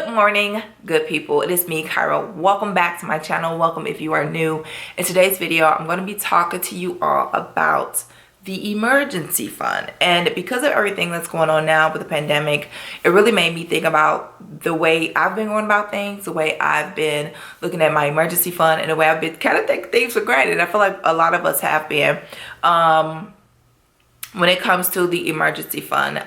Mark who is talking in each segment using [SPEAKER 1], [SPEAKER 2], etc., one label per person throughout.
[SPEAKER 1] Good morning, good people. It is me, Kyra. Welcome back to my channel. Welcome if you are new. In today's video, I'm going to be talking to you all about the emergency fund. And because of everything that's going on now with the pandemic, it really made me think about the way I've been going about things, the way I've been looking at my emergency fund, and the way I've been kind of taking things for granted. I feel like a lot of us have been. When it comes to the emergency fund,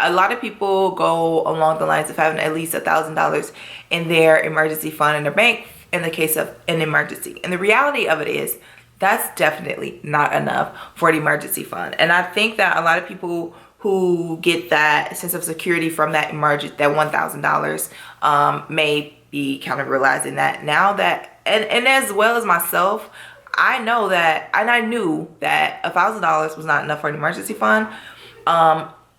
[SPEAKER 1] a lot of people go along the lines of having at least $1,000 in their emergency fund in their bank in the case of an emergency. And the reality of it is that's definitely not enough for an emergency fund. And I think that a lot of people who get that sense of security from that $1,000 may be kind of realizing that now that, and as well as myself, I know that, and I knew that $1,000 was not enough for an emergency fund.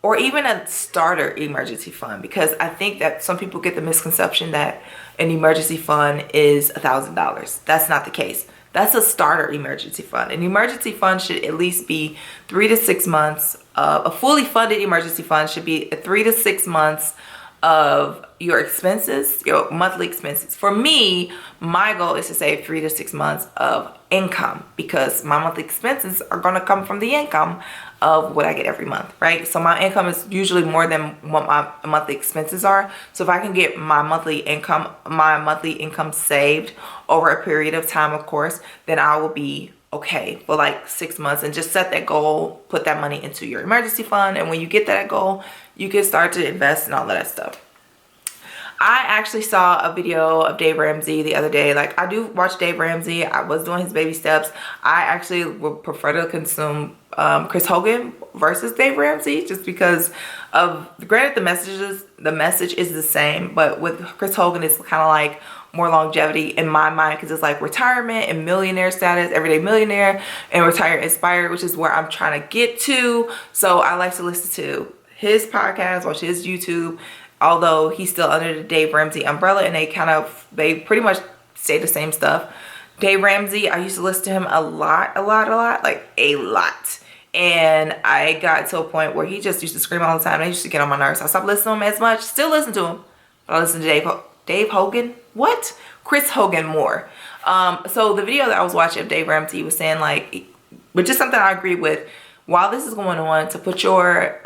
[SPEAKER 1] Or even a starter emergency fund, because I think that some people get the misconception that an emergency fund is $1,000. That's not the case. That's a starter emergency fund. An emergency fund should at least be 3 to 6 months. A fully funded emergency fund should be 3 to 6 months of your expenses, your monthly expenses. For me, my goal is to save 3 to 6 months of income, because my monthly expenses are going to come from the income of what I get every month, right? So my income is usually more than what my monthly expenses are. So if I can get my monthly income saved over a period of time, of course, then I will be okay for like 6 months. And just set that goal, put that money into your emergency fund, and when you get that goal, you can start to invest and all of that stuff. I actually saw a video of Dave Ramsey the other day. Like, I do watch Dave Ramsey. I was doing his baby steps. I actually would prefer to consume Chris Hogan versus Dave Ramsey, just because of, granted, the message is the same, but with Chris Hogan, it's kind of like more longevity in my mind, because it's like retirement and millionaire status, everyday millionaire, and retire inspired, which is where I'm trying to get to. So I like to listen to his podcast, watch his YouTube, although he's still under the Dave Ramsey umbrella, and they pretty much say the same stuff. Dave Ramsey, I used to listen to him a lot, like a lot. And I got to a point where he just used to scream all the time, and I used to get on my nerves. I stopped listening to him as much, still listen to him, but I listen to Dave Hogan? What? Chris Hogan more. So the video that I was watching of Dave Ramsey was saying, like, which is something I agree with, while this is going on, to put your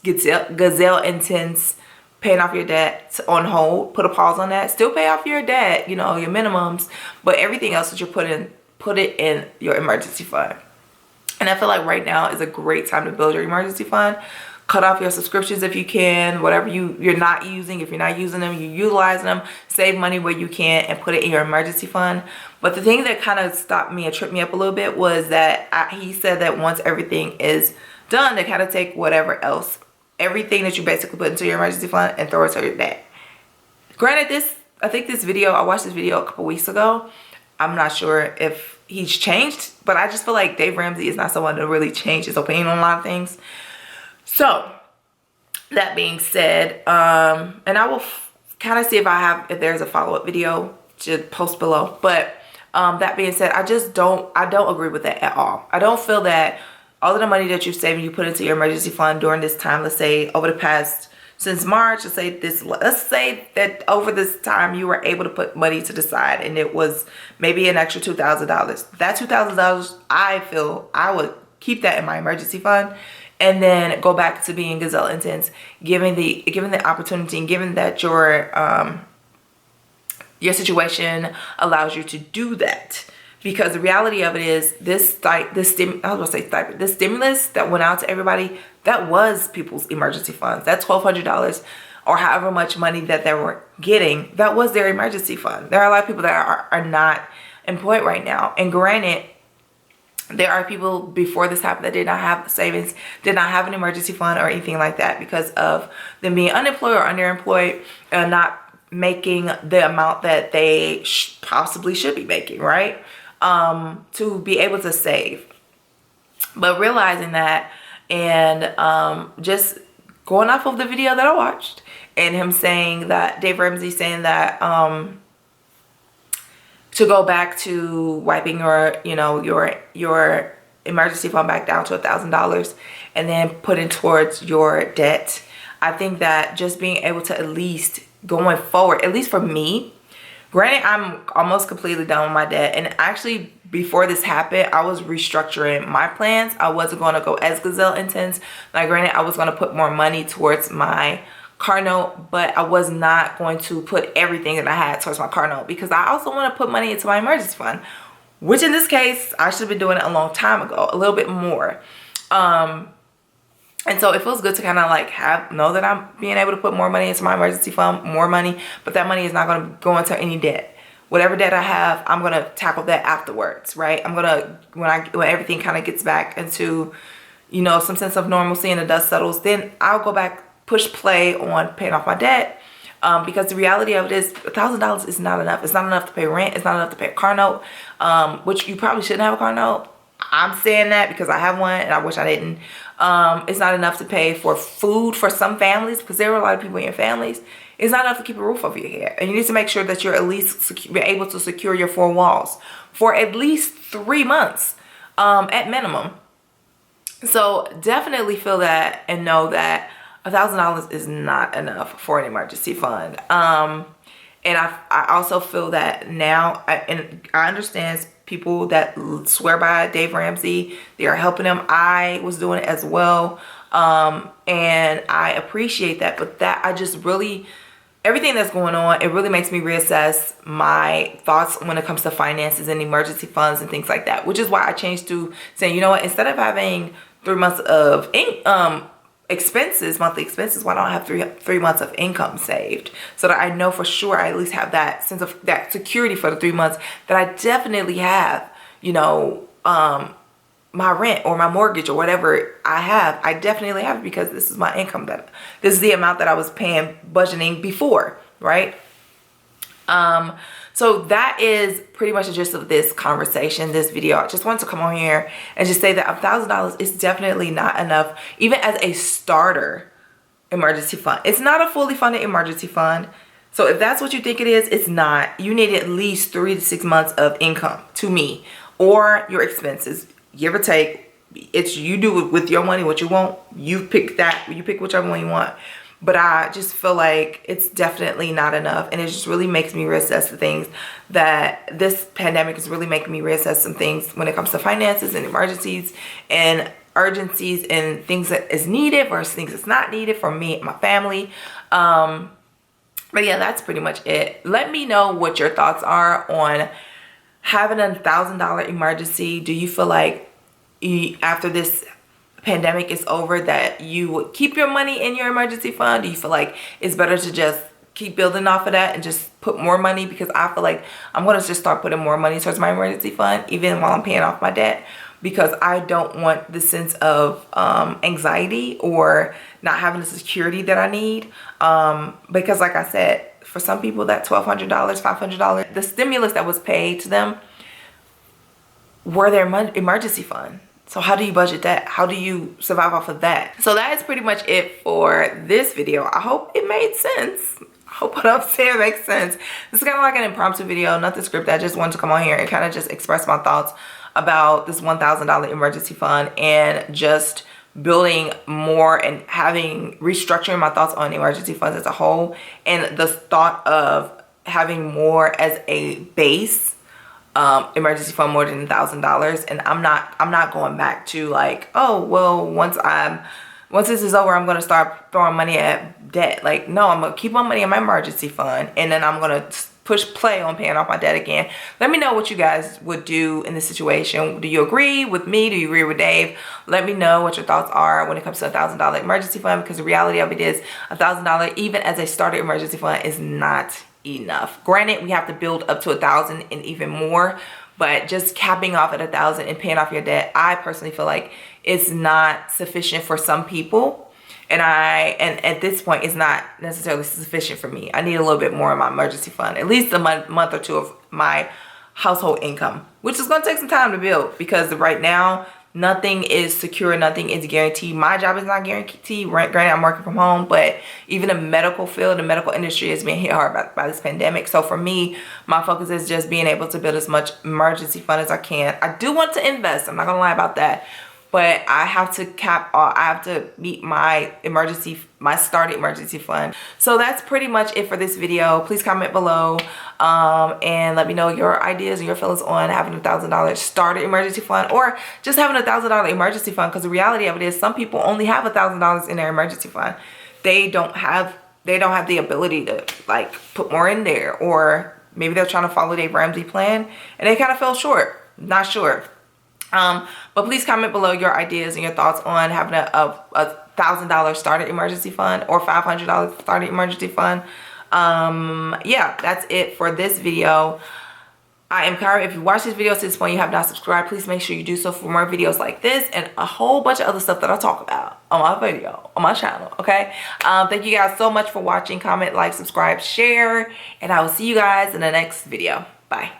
[SPEAKER 1] gazelle intense paying off your debt on hold, put a pause on that, still pay off your debt, you know, your minimums, but everything else that you're put it in your emergency fund. And I feel like right now is a great time to build your emergency fund. Cut off your subscriptions if you can, whatever you're not using. If you're not using them, you utilize them, save money where you can, and put it in your emergency fund. But the thing that kind of stopped me and tripped me up a little bit was that he said that once everything is done, they kind of take whatever else, everything that you basically put into your emergency fund, and throw it to your debt. Granted, I watched this video a couple weeks ago. I'm not sure if he's changed, but I just feel like Dave Ramsey is not someone to really change his opinion on a lot of things. So that being said, and I will kind of see if there's a follow-up video to post below. But that being said, I don't agree with that at all. I don't feel that all of the money that you're saving, you put into your emergency fund during this time, let's say over the past, since March, let's say that over this time you were able to put money to the side, and it was maybe an extra $2,000. That $2,000, I feel I would keep that in my emergency fund, and then go back to being gazelle intense, given the opportunity, and given that your situation allows you to do that. Because the reality of it is, this stimulus that went out to everybody, that was people's emergency funds. That $1,200 or however much money that they were getting, that was their emergency fund. There are a lot of people that are not employed right now. And granted, there are people before this happened that did not have savings, did not have an emergency fund or anything like that, because of them being unemployed or underemployed and not making the amount that they possibly should be making, right? To be able to save. But realizing that, and just going off of the video that I watched, and him saying that, Dave Ramsey saying that to go back to wiping your emergency fund back down to $1,000 and then putting towards your debt. I think that just being able to at least going forward, at least for me. Granted, I'm almost completely done with my debt. And actually, before this happened, I was restructuring my plans. I wasn't going to go as gazelle intense. Like, granted, I was going to put more money towards my car note, but I was not going to put everything that I had towards my car note, because I also want to put money into my emergency fund, which in this case, I should have been doing it a long time ago, a little bit more. And so it feels good to kind of like know that I'm being able to put more money into my emergency fund, more money, but that money is not going to go into any debt. Whatever debt I have, I'm going to tackle that afterwards, right? I'm going to, when everything kind of gets back into, you know, some sense of normalcy and the dust settles, then I'll go back, push play on paying off my debt. Because the reality of it is $1,000 is not enough. It's not enough to pay rent. It's not enough to pay a car note, which you probably shouldn't have a car note. I'm saying that because I have one and I wish I didn't. It's not enough to pay for food for some families, because there are a lot of people in your families. It's not enough to keep a roof over your head. And you need to make sure that you're at least able to secure your 4 walls for at least 3 months at minimum. So definitely feel that and know that $1,000 is not enough for an emergency fund. And I also feel that now, and I understand people that swear by Dave Ramsey, they are helping them. I was doing it as well. And I appreciate that, but that I just really, everything that's going on, it really makes me reassess my thoughts when it comes to finances and emergency funds and things like that, which is why I changed to saying, you know what, instead of having 3 months of expenses, monthly expenses, why don't I have three months of income saved, so that I know for sure I at least have that sense of that security for the 3 months that I definitely have, you know, my rent or my mortgage or whatever I have, I definitely have, because this is my income, that this is the amount that I was paying, budgeting before, right? So that is pretty much the gist of this conversation, this video. I just wanted to come on here and just say that $1,000 is definitely not enough, even as a starter emergency fund. It's not a fully funded emergency fund. So if that's what you think it is, it's not. You need at least 3 to 6 months of income, to me, or your expenses, give or take. It's, you do it with your money, what you want. You pick that, you pick whichever one you want. But I just feel like it's definitely not enough. And it just really makes me reassess the things that this pandemic is really making me reassess some things when it comes to finances and emergencies and urgencies and things that is needed versus things that's not needed for me and my family. But yeah, that's pretty much it. Let me know what your thoughts are on having a $1,000 emergency. Do you feel like after this pandemic is over that you would keep your money in your emergency fund? Do you feel like it's better to just keep building off of that and just put more money? Because I feel like I'm going to just start putting more money towards my emergency fund even while I'm paying off my debt, because I don't want the sense of anxiety or not having the security that I need. Because like I said, for some people that $1,200, $500, the stimulus that was paid to them were their emergency fund. So how do you budget that? How do you survive off of that? So that is pretty much it for this video. I hope it made sense. I hope what I'm saying makes sense. This is kind of like an impromptu video, nothing scripted. I just wanted to come on here and kind of just express my thoughts about this $1,000 emergency fund and just building more and restructuring my thoughts on emergency funds as a whole, and the thought of having more as a base emergency fund more than $1,000. And I'm not going back to like, oh well, once this is over, I'm gonna start throwing money at debt. Like, no, I'm gonna keep my money in my emergency fund, and then I'm gonna push play on paying off my debt again. Let me know what you guys would do in this situation. Do you agree with me? Do you agree with Dave? Let me know what your thoughts are when it comes to a $1,000 emergency fund, because the reality of it is $1,000, even as a starter emergency fund, is not enough. Granted, we have to build up to 1,000 and even more, but just capping off at 1,000 and paying off your debt, I personally feel like it's not sufficient for some people. And at this point, it's not necessarily sufficient for me. I need a little bit more in my emergency fund, at least a month or two of my household income, which is going to take some time to build, because right now nothing is secure, nothing is guaranteed. My job is not guaranteed. Granted, I'm working from home, but even the medical field, the medical industry is being hit hard by this pandemic. So for me, my focus is just being able to build as much emergency fund as I can. I do want to invest. I'm not going to lie about that. but I have to I have to meet my starter emergency fund. So that's pretty much it for this video. Please comment below and let me know your ideas and your feelings on having $1,000 starter emergency fund, or just having $1,000 emergency fund, because the reality of it is some people only have $1,000 in their emergency fund. They don't have the ability to like put more in there, or maybe they're trying to follow their Ramsey plan and they kind of fell short. Not sure. But please comment below your ideas and your thoughts on having a $1,000 starter emergency fund or $500 starter emergency fund. Yeah, that's it for this video. I am Kyra. If you watch this video to this point, you have not subscribed, please make sure you do so for more videos like this and a whole bunch of other stuff that I talk about on my channel, okay? Thank you guys so much for watching. Comment, like, subscribe, share, and I will see you guys in the next video. Bye.